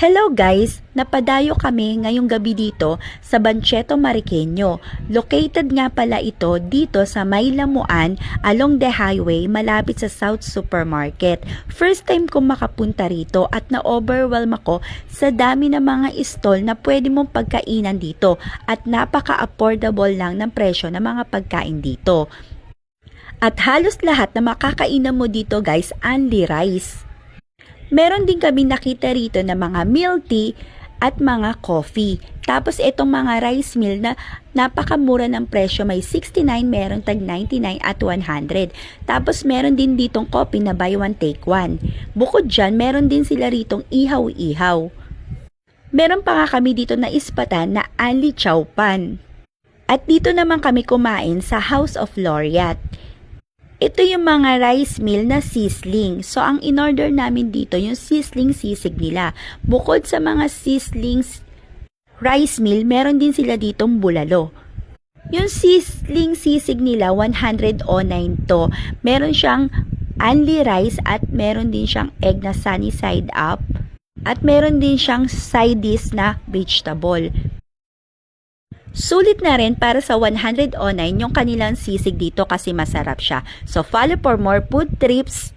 Hello guys! Napadayo kami ngayong gabi dito sa Bancheto Mariqueño. Located nga pala ito dito sa May Lamuan along the highway malapit sa South Supermarket. First time kong makapunta rito at na-overwhelm ako sa dami ng mga stall na pwede mong pagkainan dito at napaka-affordable lang ng presyo ng mga pagkain dito. At halos lahat na makakainan mo dito guys, only rice. Meron din kami nakita rito na mga milk tea at mga coffee. Tapos itong mga rice meal na napakamura ng presyo, may 69, meron tag 99 at 100. Tapos meron din ditong coffee na buy one take one. Bukod dyan, meron din sila ritong ihaw-ihaw. Meron pa nga kami dito na ispatan na only chow pan. At dito naman kami kumain sa House of Laureate. Ito yung mga rice meal na sizzling. So, ang in-order namin dito, yung sizzling sisig nila. Bukod sa mga sizzling rice meal, meron din sila ditong bulalo. Yung sizzling sisig nila, 109 to. Meron siyang only rice at meron din siyang egg na sunny side up. At meron din siyang side dish na vegetable. Sulit na rin para sa 109 yung kanilang sisig dito kasi masarap siya. So follow for more food trips.